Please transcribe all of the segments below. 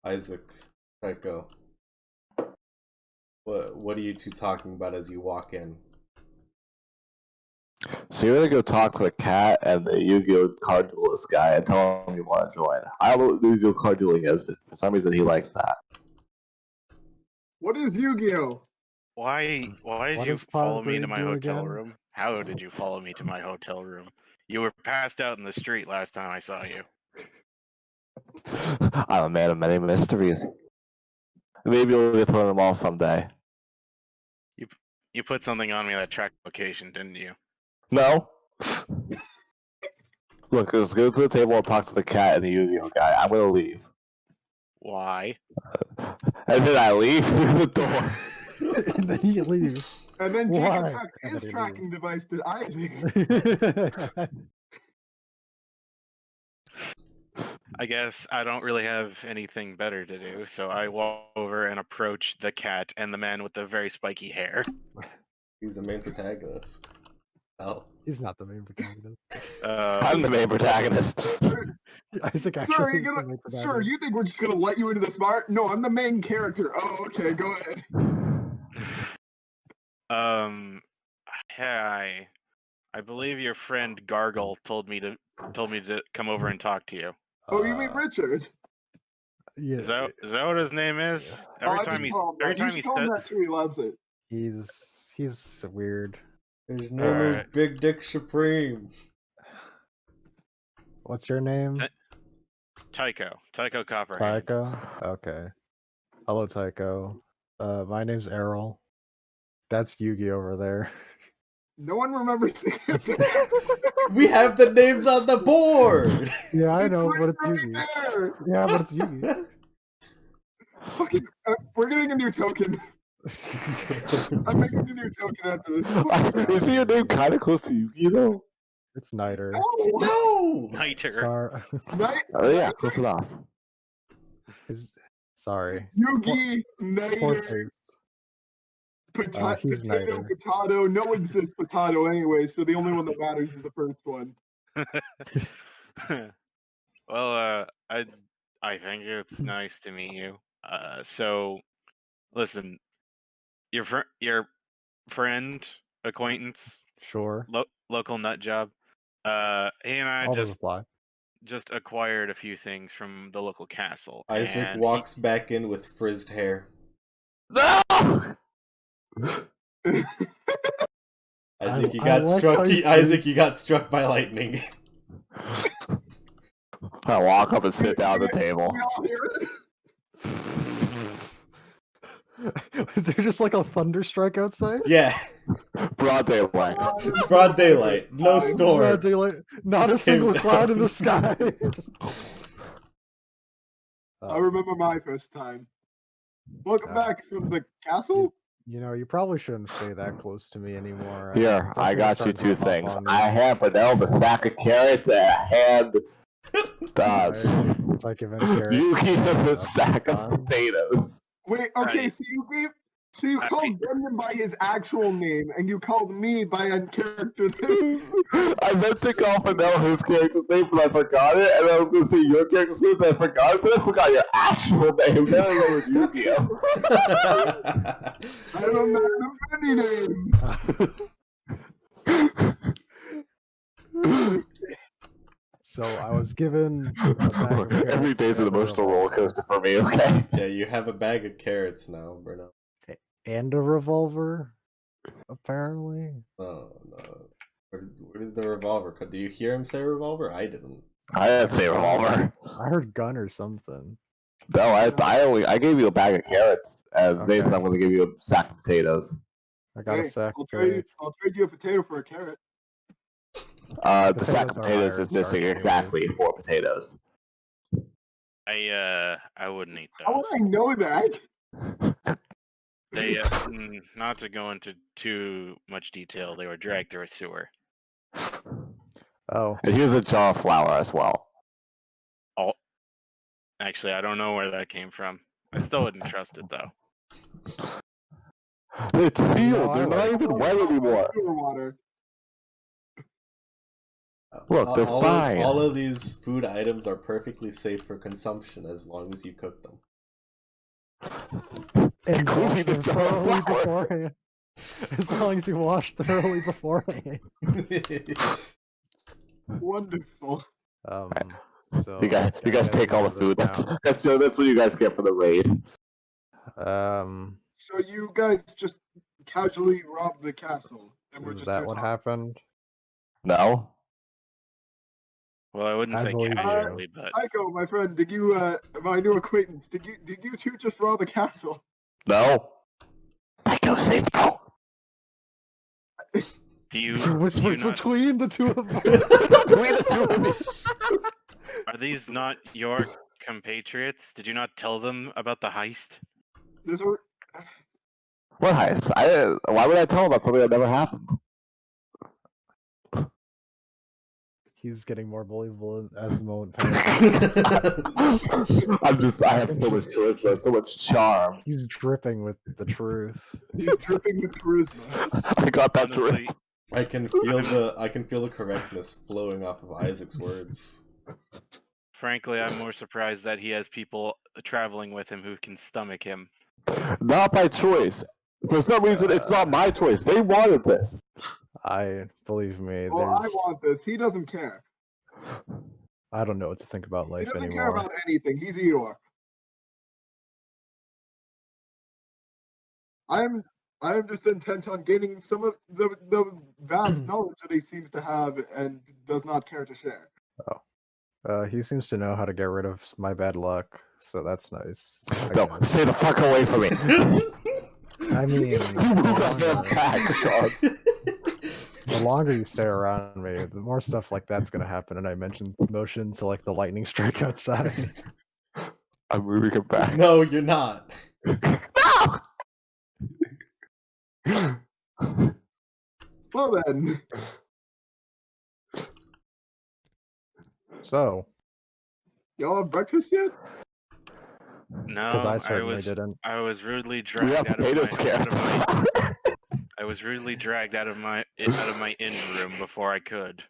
Isaac, Echo. What are you two talking about as you walk in? So you're gonna go talk to the cat and the Yu-Gi-Oh card duelist guy and tell him you want to join. I don't know what Yu-Gi-Oh card dueling is, but for some reason he likes that. What is Yu-Gi-Oh? Why did What you does follow Pod me to Breed my do hotel again? room? How did you follow me to my hotel room? You were passed out in the street last time I saw you. I'm a man of many mysteries. Maybe you'll get to learn them all someday. You put something on me that tracked location, didn't you? No? Look, let's go to the table and talk to the cat and the Yu-Gi-Oh guy. I'm gonna leave. Why? And then I leave through the door. And then he leaves. And then Why? Jake attacks And his then he tracking leaves. device to Isaac. I guess I don't really have anything better to do, so I walk over and approach the cat and the man with the very spiky hair. He's the main protagonist. Oh. He's not the main protagonist. I'm the main protagonist. Isaac Sir, actually is the main sir, protagonist. you think we're just gonna let you into this bar? No, I'm the main character. Oh, okay, go ahead. Hi. I believe your friend Gargle told me to come over and talk to you. Oh, you mean Richard? Yeah, Is that what his name is? Oh, Every I time just he call him that. You should call him that too. He loves it. he's weird. His name is Alright. Big Dick Supreme. What's your name? Tycho Copperhand. Tycho? Okay. Hello, Tycho. My name's Errol. That's Yugi over there. No one remembers the character. We have the names on the board! Yeah, I know, It's but it's right Yugi. there. Yeah, but it's Yugi. Okay, we're getting a new token. I'm making a new token after this. Isn't your name kind of close to Yu-Gi though? It's Niter. No! No! Niter. Sorry. Oh yeah, close enough. Sorry. Yugi, Fourth Niter, base. He's potato, Niter. potato. No one says potato anyway, so the only one that matters is the first one. Well, I think it's nice to meet you. So listen, your friend, acquaintance, Sure. local nut job. He and I I'll just reply. acquired a few things from the local castle. Isaac and walks back in with frizzed hair. No! Isaac, you I got like struck. how you Isaac, you got struck by lightning. I walk up and sit down at the table. We all hear it. Is there just like a thunder strike outside? Yeah, Broad daylight. it's broad daylight, no storm. Broad daylight, not a Just came single cloud in down. the sky. I remember my first time. Welcome back from the castle? You know, you probably shouldn't stay that close to me anymore. Here, It's I definitely got gonna you start two rubbing off things. on me. I have a sack of carrots and a hand. It's like giving carrots. Yugi have a at sack the of time. potatoes. Wait, okay, Right. so you called Brendan by his actual name, and you called me by a character name. I meant to call Fidel his character's name, but I forgot it, and I was gonna say your character's name, but I forgot it, but I forgot your actual name. Then I remembered Yu-Gi-Oh! I'm a man of many names. So I was given a bag of carrots Every day's an and a emotional roller revolver. coaster for me, okay? Yeah, you have a bag of carrots now, Bruno. And a revolver, apparently. Oh no. Where did the revolver come? Did you hear him say revolver? I didn't. I didn't say revolver. I heard gun or something. No, I gave you a bag of carrots, and Okay. Nathan, I'm gonna give you a sack of potatoes. I got a Hey, sack I'll of trade carrots. you a potato for a carrot. The sack of Potatoes are potatoes higher is in missing starch exactly 4 potatoes. I wouldn't eat How those. would I know that? They not to go into too much detail. They were dragged through a sewer. Oh, And here's a jar of flour as well. Actually, I don't know where that came from. I still wouldn't trust it though. It's sealed. No, I They're not like even wet anymore. Sewer water. Look, they're fine. All of these food items are perfectly safe for consumption as long as you cook them. And wash Including the them jar of thoroughly flour. beforehand. As long as you wash thoroughly beforehand. Wonderful. So You guys can I get take all the some of food. this That's what you guys get for the raid. now? So you guys just casually robbed the castle, and we're Is just that here what talking. happened? No. Well, I wouldn't I say believe you. casually, but Tycho, my friend, did you, my new acquaintance, did you two just rob a castle? No. I go safe, bro. do you, He do you whispers not, between the two of them. are these not your compatriots? Did you not tell them about the heist? This were, What heist? Why would I tell him about something that never happened? He's getting more believable as the moment passes. I have so much charisma, so much charm. He's dripping with the truth. he's dripping with charisma. I got that Honestly, drip. I can feel the correctness flowing off of Isaac's words. frankly, I'm more surprised that he has people traveling with him who can stomach him. Not by choice. For some reason, it's not my choice. They wanted this. Believe me, Well, I there's want this. He doesn't care. I don't know what to think about He life doesn't anymore. care about anything. He's Eeyore. I'm just intent on gaining some of the vast knowledge that he seems to have and does not care to share. He seems to know how to get rid of my bad luck, so that's nice. I No, guess. stay the fuck away from me. I mean, You move that damn cat, God. the longer you stay around me, the more stuff like that's gonna happen. And I mentioned motion to like the lightning strike outside. I'm moving him back. No, you're not. No! Well then, So, y'all have breakfast yet? No, because I I certainly was didn't. I was rudely We dragged have out potatoes, of my carrots. I was rudely dragged out of my inn room before I could.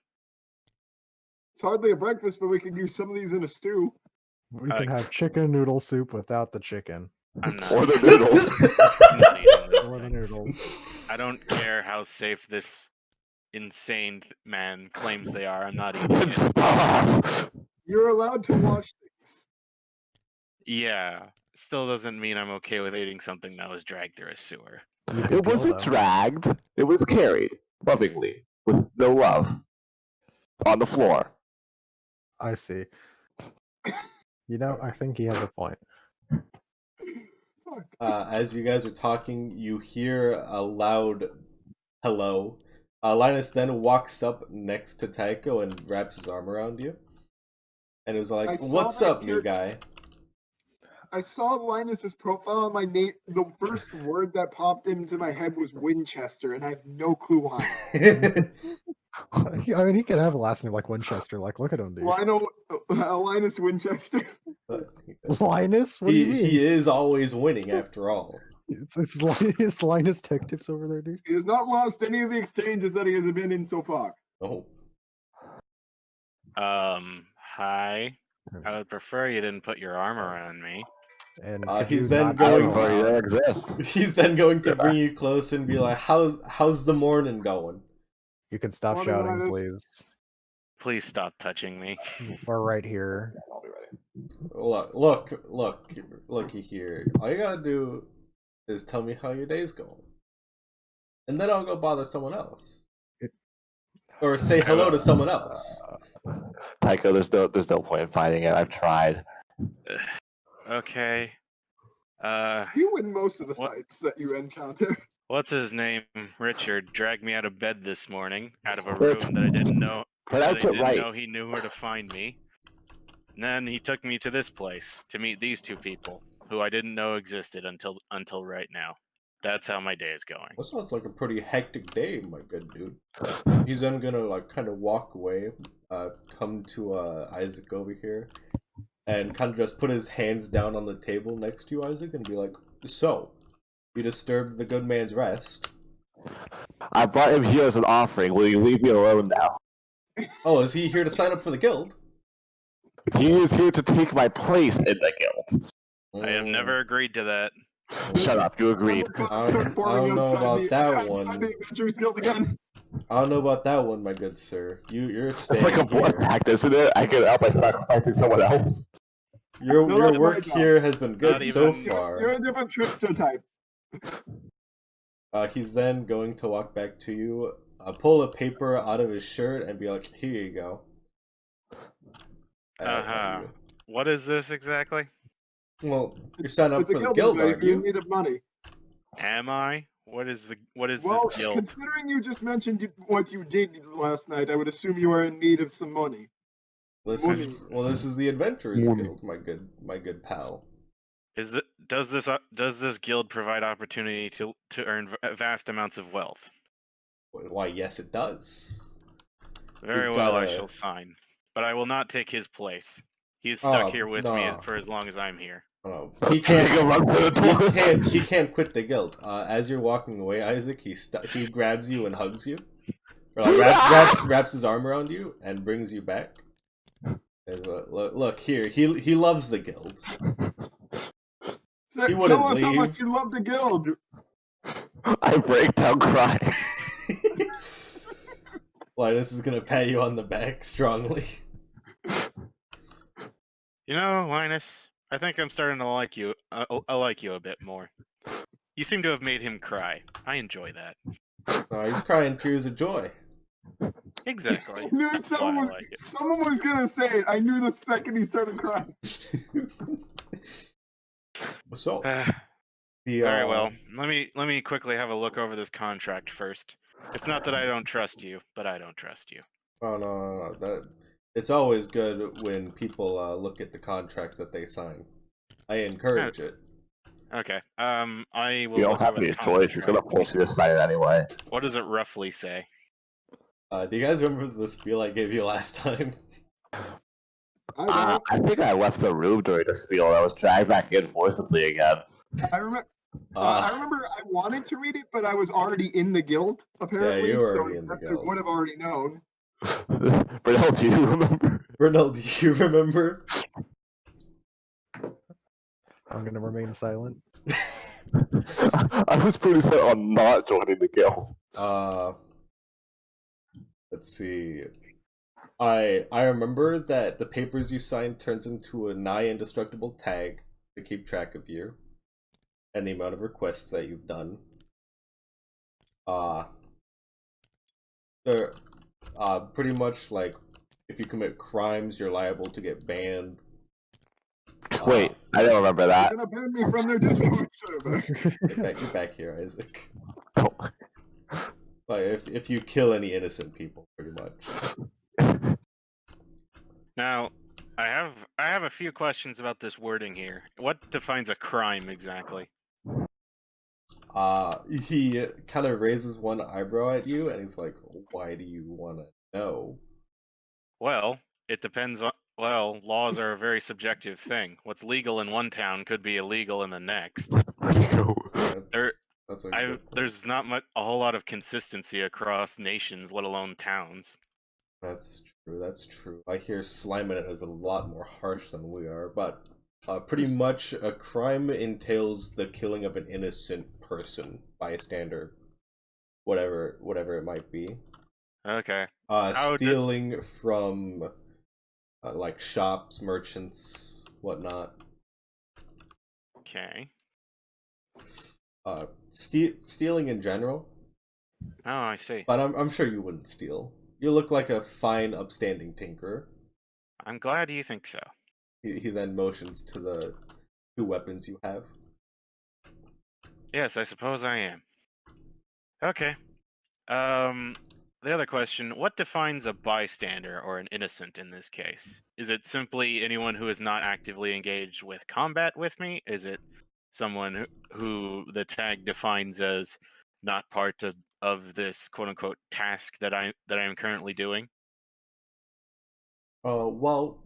It's hardly a breakfast, but we could use some of these in a stew. We can have chicken noodle soup without the chicken. I'm not. Or the noodles. I'm not eating those Or the things. noodles. I don't care how safe this insane man claims they are. I'm not eating it. Stop. You're allowed to watch things. Yeah, still doesn't mean I'm okay with eating something that was dragged through a sewer. You could It peel wasn't them. dragged. It was carried lovingly with no love on the floor. I see. You know, I think he has a point. Fuck. As you guys are talking, you hear a loud hello. Linus then walks up next to Tycho and wraps his arm around you. And it was like, I saw "What's that up, new guy?" I saw Linus's profile on my name. The first word that popped into my head was Winchester, and I have no clue why. I mean, he could have a last name like Winchester. Like, look at him, dude. Linus Winchester. Linus? What do you mean? He is always winning after all. It's Linus Tech Tips over there, dude. He has not lost any of the exchanges that he has been in so far. Oh. Hi. I would prefer you didn't put your arm around me. And He's you then not going- go Sorry, around? they exist. He's then going to bring you close and be like, "How's the morning going?" You can stop Morning, shouting, Linus. please. Please stop touching me. We're right here. I'll be ready. Looky here. All you gotta do is tell me how your day's going, and then I'll go bother someone else, or say hello to someone else. Tycho, there's no point in fighting it. I've tried. Okay. You win most of the What? fights that you encounter. What's his name? Richard dragged me out of bed this morning, out of a Rich. room that I didn't know. That I Pronounce it didn't right. know he knew where to find me. And then he took me to this place to meet these two people, who I didn't know existed until right now. That's how my day is going. That sounds like a pretty hectic day, my good dude. He's then gonna like kind of walk away, come to Isaac over here, and kind of just put his hands down on the table next to you, Isaac, and be like, "So, you disturbed the good man's rest. I brought him here as an offering. Will you leave me alone now? Oh, is he here to sign up for the guild?" He is here to take my place in the guild. I have never agreed to that. Shut up, you agreed. I don't know about that one. Outside the Adventurers Guild again. I don't know about that one, my good sir. You're It's staying like a blood here. pact, isn't it? I get it out by sacrificing someone else. Your No, that's my work job. here has been good Not so even- far. You're a different trickster type. He's then going to walk back to you, pull a paper out of his shirt, and be like, "Here you go." What is this exactly? Well, you're signing up It's a for the guild guild, invite aren't if you're in you? need of money. Am I? What is Well, this guild? considering you just mentioned what you did last night, I would assume you are in need of some money. This is the Adventurers Money. Guild, my good pal. Does this guild provide opportunity to earn vast amounts of wealth? Why, yes, it does. Very You've well, I gotta- shall sign, but I will not take his place. He's stuck here with me no. for as long as I'm here. Oh, he Can I can't. go run for the door? He can't quit the guild. As you're walking away, Isaac, he grabs you and hugs you, or like wraps his arm around you and brings you back. Look here, he loves the guild. So, He wouldn't tell us how leave. much you love the guild. I break down crying. Linus is gonna pat you on the back strongly. You know, Linus, I think I'm starting to like you. I like you a bit more. You seem to have made him cry. I enjoy that. He's crying tears of joy. Exactly. I knew That's why I someone, like it. someone was gonna say it. I knew the second he started crying. So Very well. Let me quickly have a look over this contract first. It's not that I don't trust you, but I don't trust you. Oh no. That it's always good when people look at the contracts that they sign. I encourage it. Okay. I will. You don't look have over the any choice. He's gonna contract. force you to sign it anyway. What does it roughly say? Do you guys remember the spiel I gave you last time? I I think I left the room during the spiel and I was dragged back in forcibly again. I remember. I remember I wanted to read it, but I was already in the guild, apparently. you were so already in the I guild. would have already known. Brunel, do you remember? Brunel, do you remember? I'm gonna remain silent. I was pretty set on not joining the guild. Let's see. I remember that the papers you signed turns into a nigh indestructible tag to keep track of you and the amount of requests that you've done. They're pretty much like if you commit crimes, you're liable to get banned. Wait, I don't remember They're that. gonna ban me from their Discord server. Get back here, Isaac. Oh. Like if you kill any innocent people, pretty much. Now, I have a few questions about this wording here. What defines a crime exactly? He kind of raises one eyebrow at you, and he's like, "Why do you want to know?" Well, it depends on. Well, laws are a very subjective thing. What's legal in one town could be illegal in the next. That's a good point. There's not a whole lot of consistency across nations, let alone towns. That's true. That's true. I hear Slimenet is a lot more harsh than we are, but pretty much a crime entails the killing of an innocent person, bystander, whatever it might be. Okay. Stealing from like shops, merchants, whatnot. Okay. Stealing in general. Oh, I see. But I'm sure you wouldn't steal. You look like a fine, upstanding tinkerer. I'm glad you think so. He then motions to the two weapons you have. Yes, I suppose I am. Okay. The other question, what defines a bystander or an innocent in this case? Is it simply anyone who is not actively engaged with combat with me? Is it someone who the tag defines as not part of this quote-unquote task that I am currently doing? Well,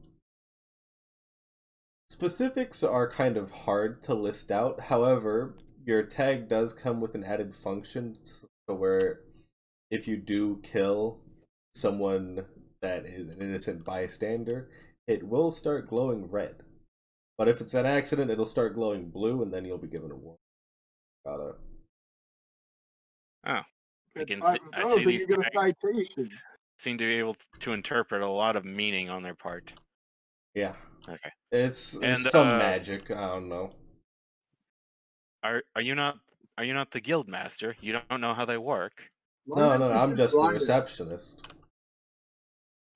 specifics are kind of hard to list out. However, your tag does come with an added function where if you do kill someone that is an innocent bystander, it will start glowing red. But if it's an accident, it'll start glowing blue, and then you'll be given a warning. Got it. Oh, Get can 5 see- of I those see and these you get a tags. citation. seem to be able to interpret a lot of meaning on their part. Yeah. Okay. It's And, some magic. I don't know. Are you not the guild master? You don't know how they work. No, Linus no, is I'm just the blinded. receptionist.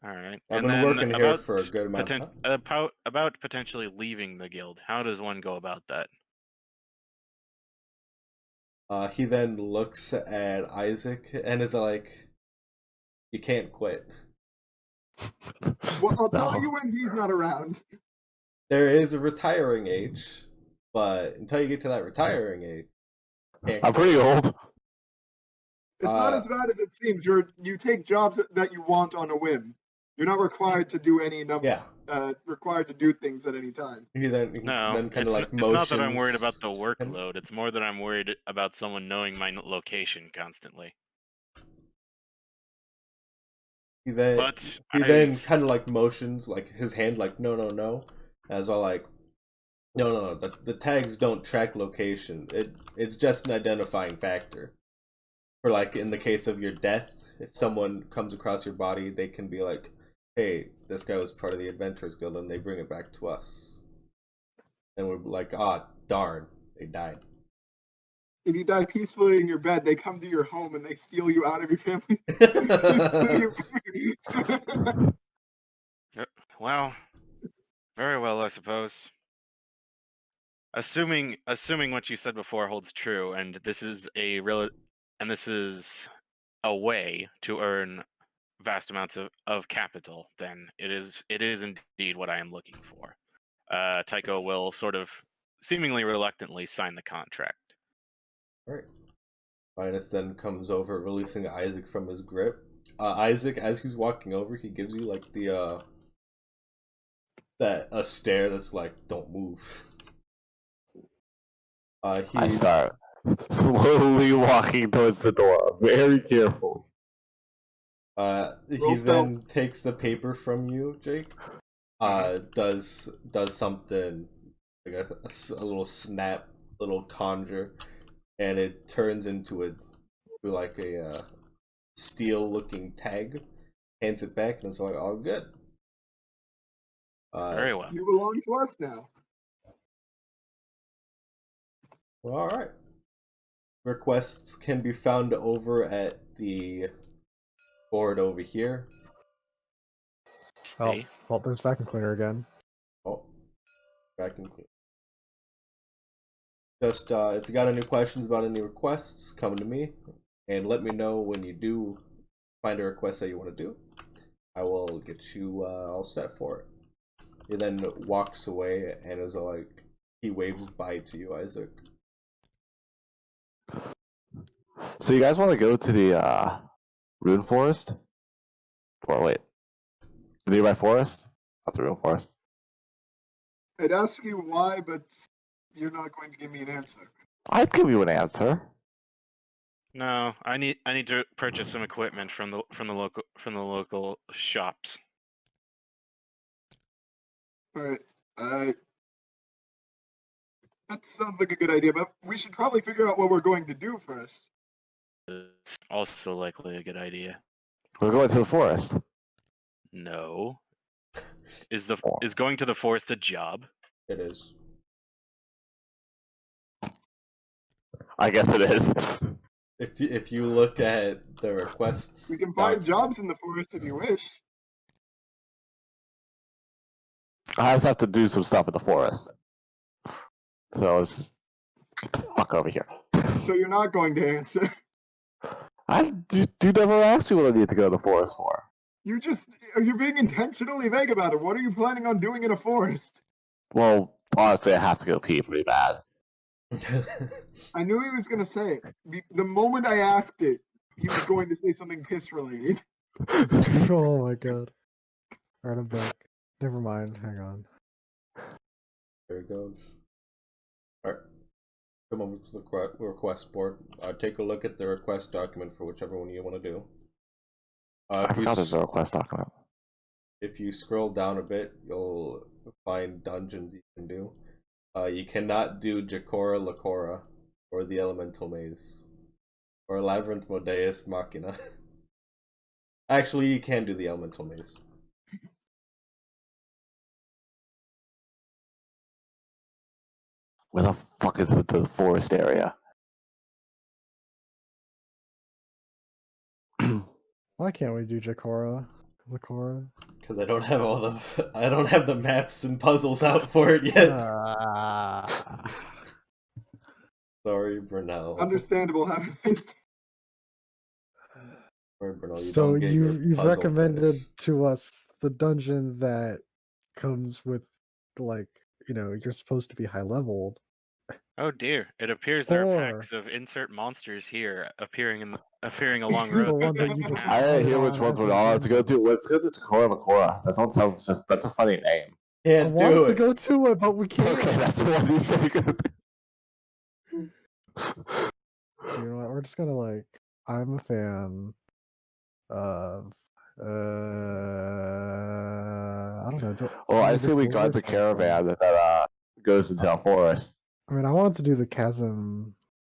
All right. I've And been then working here about for a good amount of time. about potentially leaving the guild. How does one go about that? He then looks at Isaac and is like, "You can't quit." Well, I'll tell No. you when he's not around. There is a retiring age, but until you get to that retiring age, can't I'm quit. pretty old. It's not as bad as it seems. You take jobs that you want on a whim. You're not required to do any number. Yeah. Required to do things at any time. He then No, kind of like it's not that I'm worried motions about the workload. It's more that I'm worried about someone knowing my location constantly. He then But kind of like motions like his hand like no no no, as all like no the tags don't track location. It's just an identifying factor. For like in the case of your death, if someone comes across your body, they can be like, "Hey, this guy was part of the Adventurers Guild," and they bring it back to us, and we're like, "Ah, darn, they died." If you die peacefully in your bed, they come to your home and they steal you out of your family. They steal you. well, very well, I suppose. Assuming what you said before holds true, and this is a way to earn vast amounts of capital, then it is indeed what I am looking for. Tycho will sort of seemingly reluctantly sign the contract. Alright. Linus then comes over, releasing Isaac from his grip. Isaac, as he's walking over, he gives you like the a stare that's like, "Don't move." I start slowly walking towards the door, very careful. He Roll then takes the paper from you, Jake. Does something like a little snap, little conjure, and it turns into like a steel-looking tag. Hands it back, and it's like, all good. Very well. You belong to us now. Well, all right. Requests can be found over at the board over here. Oh, See? well, there's vacuum cleaner again. Oh, back in clean. Just if you got any questions about any requests, come to me and let me know when you do find a request that you want to do. I will get you all set for it. He then walks away and is like, he waves bye to you, Isaac. So you guys want to go to the Rune Forest? Or wait, the nearby forest? Not the Rune Forest. I'd ask you why, but you're not going to give me an answer. I'd give you an answer. No, I need to purchase some equipment from the local shops. All right. That sounds like a good idea, but we should probably figure out what we're going to do first. It's also likely a good idea. We're going to the forest. No. Is going to the forest a job? It is. I guess it is. If you look at the requests, We can find jobs in the forest if you wish. I just have to do some stuff in the forest. So let's just get the fuck over here. So you're not going to answer. You never asked me what I need to go to the forest for. You're being intentionally vague about it. What are you planning on doing in a forest? Well, honestly, I have to go pee pretty bad. I knew he was going to say it. The moment I asked it, he was going to say something piss related. Oh my god. Alright, I'm back. Never mind, hang on. There it goes. Alright. Come over to the request board. Take a look at the request document for whichever one you want to do. I forgot there's a request document. If you scroll down a bit, you'll find dungeons you can do. You cannot do Jacora Lacora, or the Elemental Maze, or Labyrinth Modeus Machina. Actually, you can do the Elemental Maze. Where the fuck is the forest area? Why can't we do Jacora? Lacora? Because I don't have I don't have the maps and puzzles out for it yet. Sorry, Brunel. Understandable. Have a nice day. Sorry, Brunel. So you've puzzle recommended finished. to us the dungeon that comes with, like, you're supposed to be high leveled. Oh dear! It appears there are Or- packs of insert monsters here appearing along The roads. one that you you just I didn't hear put which on ones as we're a all have to go dungeon. to. Let's go to Takora Makora. That one sounds that's a funny name. I Can't want do to it. go to it, but we can't. Okay, that's the one you said you could So you know what? We're just gonna like. I'm a fan of. I don't know. Well, I just see we the got the worst one. caravan that goes into the forest. I mean, I wanted to do the chasm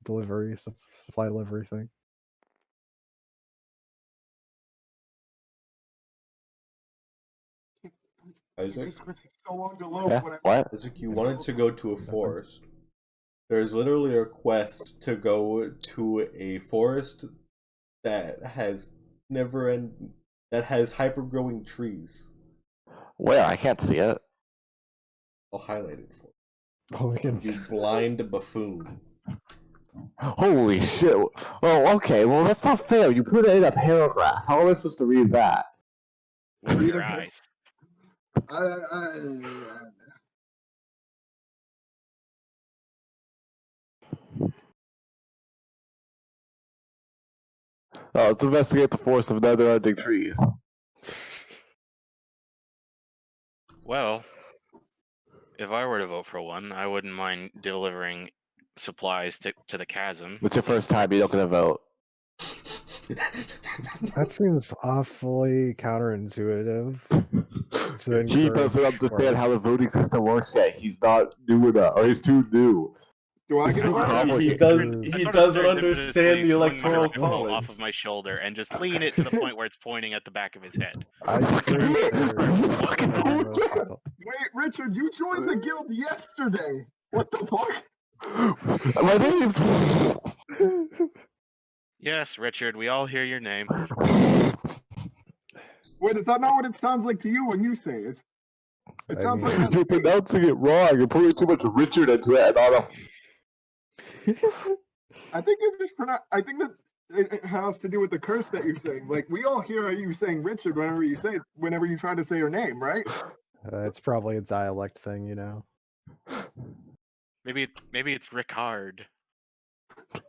delivery, supply delivery thing. Isaac? This would take so long to load. Yeah. When I... What? Isaac, you wanted to go to a forest. There's literally a quest to go to a forest that has that has hyper-growing trees. Where? I can't see it. I'll highlight it for Oh, we can. you. You blind buffoon. Holy shit. Oh, okay. Well, that's not fair. You put it in a paragraph. How am I supposed to read that? With Read your it. eyes. Oh, let's investigate the forest of nether-ending trees. Well, if I were to vote for one, I wouldn't mind delivering supplies to the chasm. What's your first time you're not gonna vote? That seems awfully counterintuitive. He doesn't understand how the voting system works yet. He's not new enough, or he's too new. Do I get It's one? complicated. He doesn't understand the swing my electoral rifle college. off of my shoulder and just lean it to the point where it's pointing at the back of his head. Wait, Richard, you joined the guild yesterday. What the fuck? My name. Yes, Richard, we all hear your name. Wait, is that not what it sounds like to you when you say it? It sounds like that. You're pronouncing it wrong. You're putting too much Richard into it, and I don't. I think you're just I think that it has to do with the curse that you're saying. Like, we all hear you saying Richard whenever you try to say your name, right? It's probably a dialect thing, you know. Maybe it's Ricard.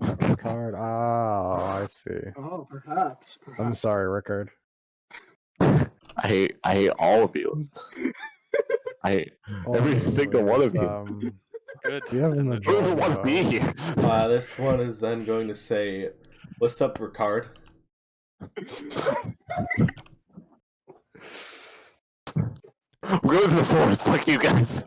Rickard. Oh, I see. Oh, perhaps. I'm sorry, Rickard. I hate all of you. I hate every single one of you. Good. Do you have And the the- Who doesn't want to be here? This one is then going to say, "What's up, Ricard?" I'm going to the forest. Fuck you guys.